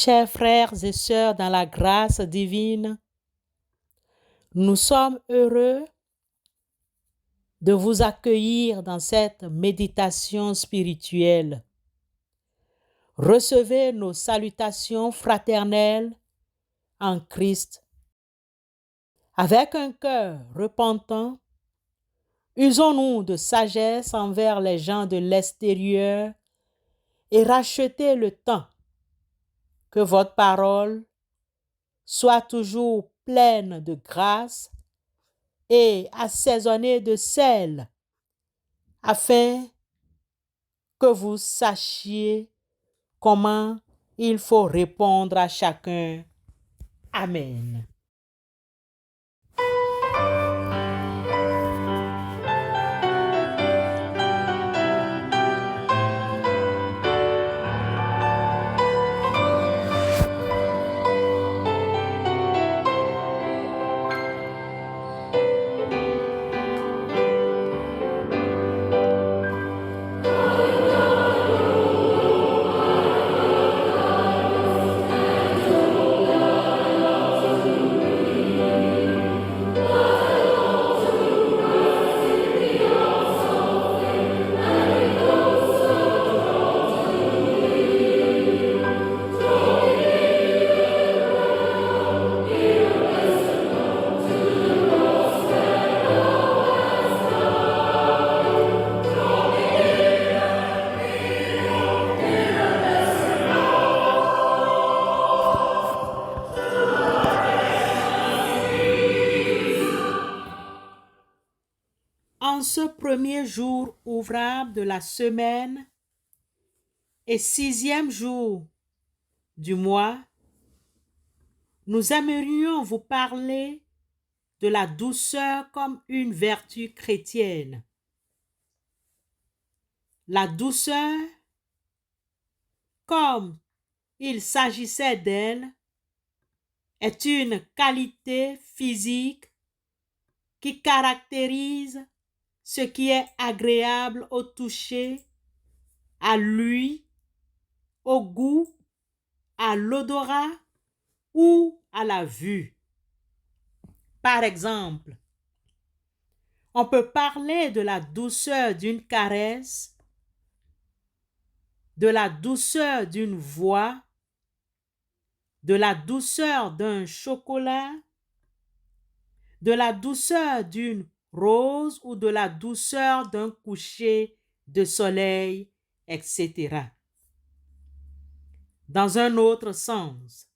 Chers frères et sœurs dans la grâce divine, nous sommes heureux de vous accueillir dans cette méditation spirituelle. Recevez nos salutations fraternelles en Christ. Avec un cœur repentant, usons-nous de sagesse envers les gens de l'extérieur et rachetez le temps. Que votre parole soit toujours pleine de grâce et assaisonnée de sel, afin que vous sachiez comment il faut répondre à chacun. Amen. En ce premier jour ouvrable de la semaine et 6e jour du mois, nous aimerions vous parler de la douceur comme une vertu chrétienne. La douceur, comme il s'agissait d'elle, est une qualité physique qui caractérise ce qui est agréable au toucher, à l'ouïe, au goût, à l'odorat ou à la vue. Par exemple, on peut parler de la douceur d'une caresse, de la douceur d'une voix, de la douceur d'un chocolat, de la douceur d'une rose ou de la douceur d'un coucher de soleil, etc. Dans un autre sens,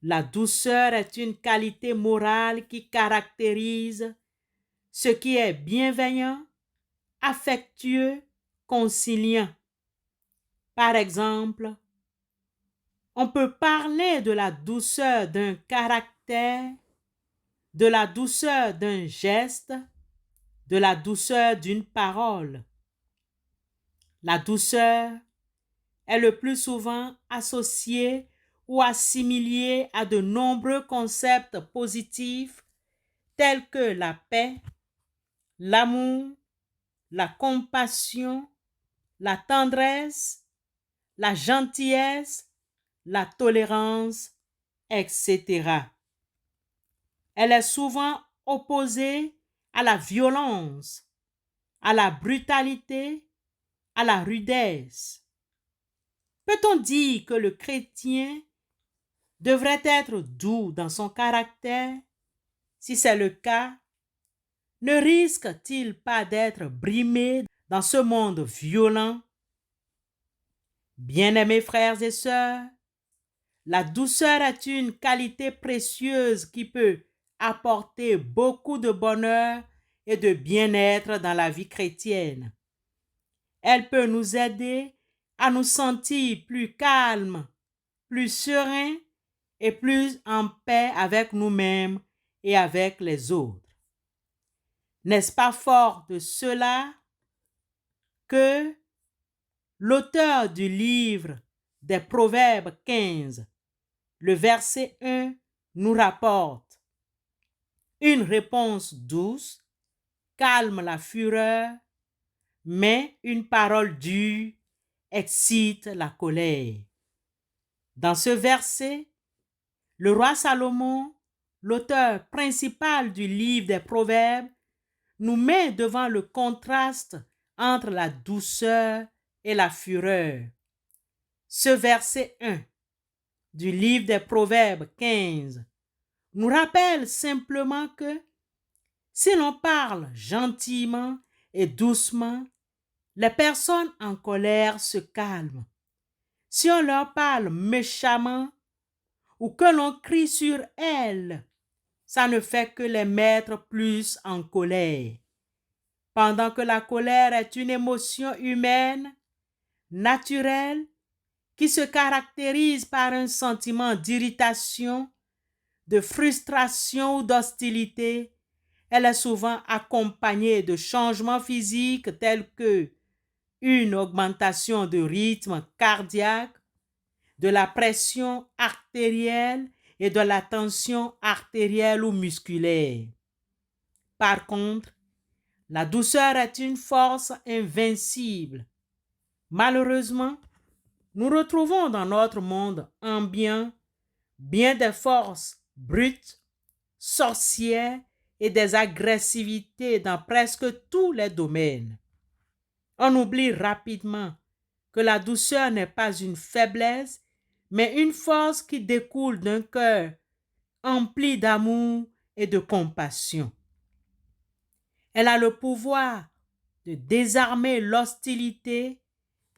la douceur est une qualité morale qui caractérise ce qui est bienveillant, affectueux, conciliant. Par exemple, on peut parler de la douceur d'un caractère, de la douceur d'un geste, de la douceur d'une parole. La douceur est le plus souvent associée ou assimilée à de nombreux concepts positifs tels que la paix, l'amour, la compassion, la tendresse, la gentillesse, la tolérance, etc. Elle est souvent opposée à la violence, à la brutalité, à la rudesse. Peut-on dire que le chrétien devrait être doux dans son caractère? Si c'est le cas, ne risque-t-il pas d'être brimé dans ce monde violent? Bien-aimés frères et sœurs, la douceur est une qualité précieuse qui peut apporter beaucoup de bonheur et de bien-être dans la vie chrétienne. Elle peut nous aider à nous sentir plus calmes, plus sereins et plus en paix avec nous-mêmes et avec les autres. N'est-ce pas fort de cela que l'auteur du livre des Proverbes 15, le verset 1, nous rapporte: une réponse douce calme la fureur, mais une parole dure excite la colère. Dans ce verset, le roi Salomon, l'auteur principal du livre des Proverbes, nous met devant le contraste entre la douceur et la fureur. Ce verset 1 du livre des Proverbes 15 nous rappelle simplement que si l'on parle gentiment et doucement, les personnes en colère se calment. Si on leur parle méchamment ou que l'on crie sur elles, ça ne fait que les mettre plus en colère. Pendant que la colère est une émotion humaine, naturelle, qui se caractérise par un sentiment d'irritation, de frustration ou d'hostilité, elle est souvent accompagnée de changements physiques tels que une augmentation de rythme cardiaque, de la pression artérielle et de la tension artérielle ou musculaire. Par contre, la douceur est une force invincible. Malheureusement, nous retrouvons dans notre monde ambiant bien des forces brutes, sorcières et des agressivités dans presque tous les domaines. On oublie rapidement que la douceur n'est pas une faiblesse, mais une force qui découle d'un cœur empli d'amour et de compassion. Elle a le pouvoir de désarmer l'hostilité,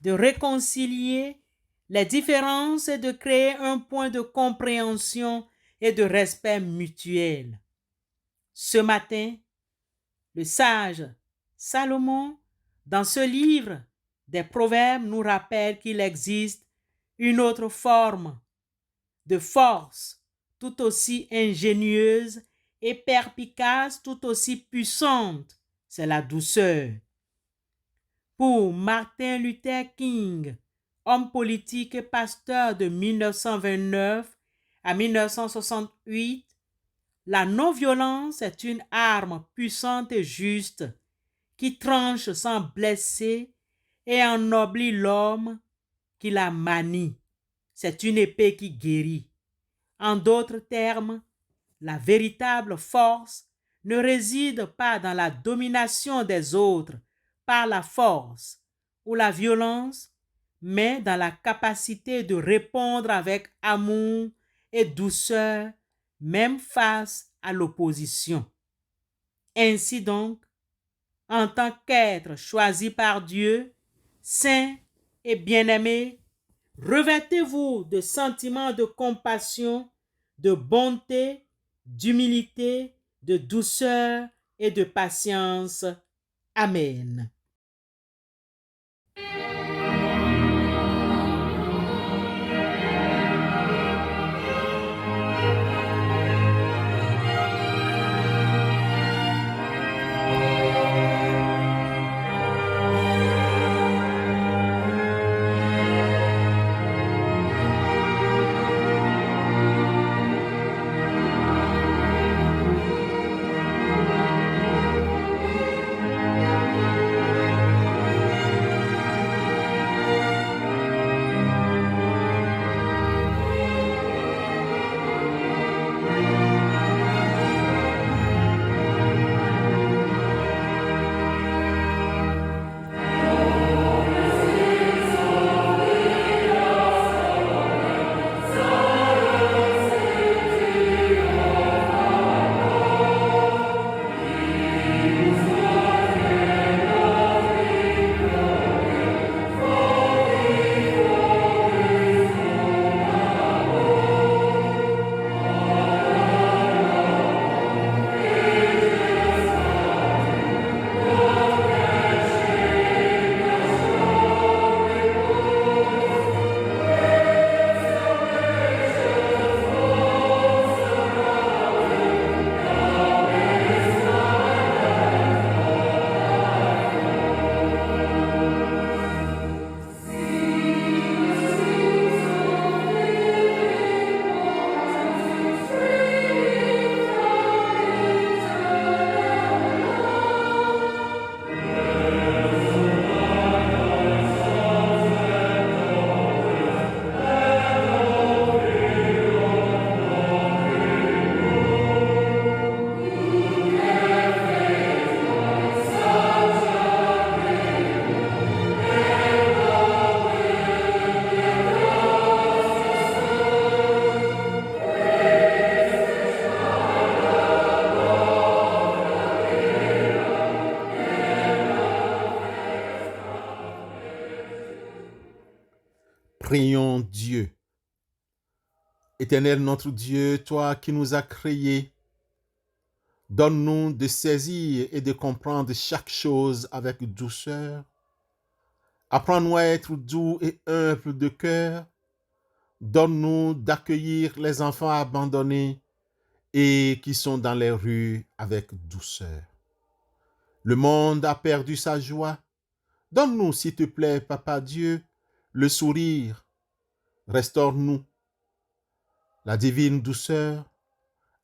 de réconcilier les différences et de créer un point de compréhension et de respect mutuel. Ce matin, le sage Salomon, dans ce livre des Proverbes, nous rappelle qu'il existe une autre forme de force tout aussi ingénieuse et perspicace, tout aussi puissante, c'est la douceur. Pour Martin Luther King, homme politique et pasteur de 1929 à 1968, la non-violence est une arme puissante et juste qui tranche sans blesser et ennoblit l'homme qui la manie. C'est une épée qui guérit. En d'autres termes, la véritable force ne réside pas dans la domination des autres par la force ou la violence, mais dans la capacité de répondre avec amour et douceur, même face à l'opposition. Ainsi donc, en tant qu'être choisi par Dieu, saint et bien-aimé, revêtez-vous de sentiments de compassion, de bonté, d'humilité, de douceur et de patience. Amen. Éternel notre Dieu, toi qui nous as créés, donne-nous de saisir et de comprendre chaque chose avec douceur. Apprends-nous à être doux et humbles de cœur. Donne-nous d'accueillir les enfants abandonnés et qui sont dans les rues avec douceur. Le monde a perdu sa joie. Donne-nous, s'il te plaît, Papa Dieu, le sourire. Restaure-nous la divine douceur.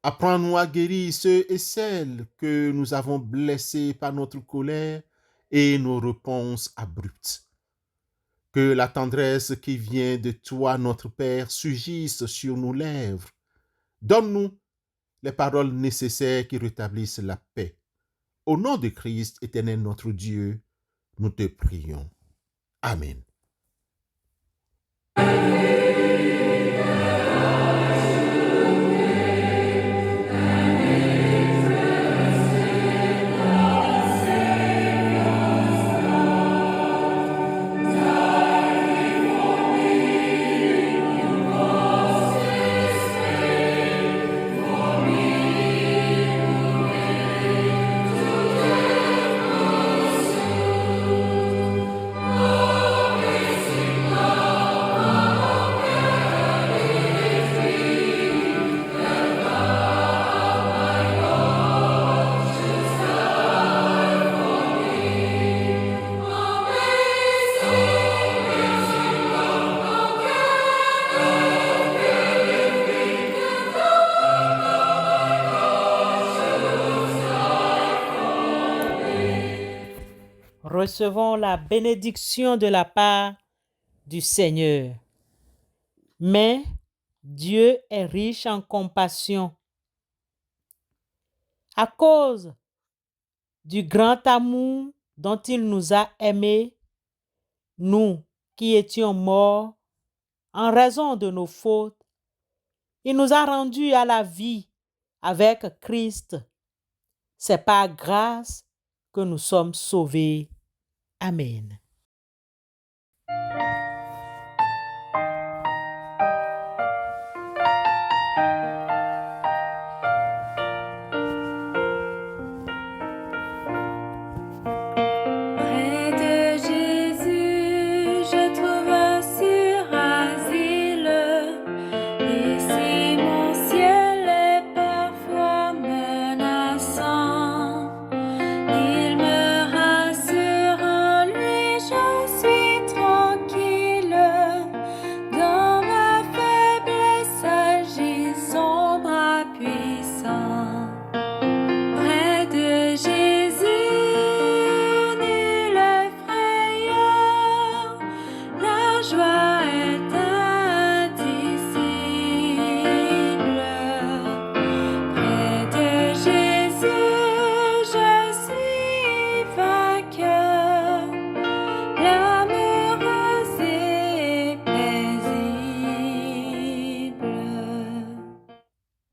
Apprends-nous à guérir ceux et celles que nous avons blessés par notre colère et nos réponses abruptes. Que la tendresse qui vient de toi, notre Père, surgisse sur nos lèvres. Donne-nous les paroles nécessaires qui rétablissent la paix. Au nom de Christ, éternel notre Dieu, nous te prions. Amen. Recevons la bénédiction de la part du Seigneur. Mais Dieu est riche en compassion. À cause du grand amour dont il nous a aimés, nous qui étions morts en raison de nos fautes, il nous a rendus à la vie avec Christ. C'est par grâce que nous sommes sauvés. Amen.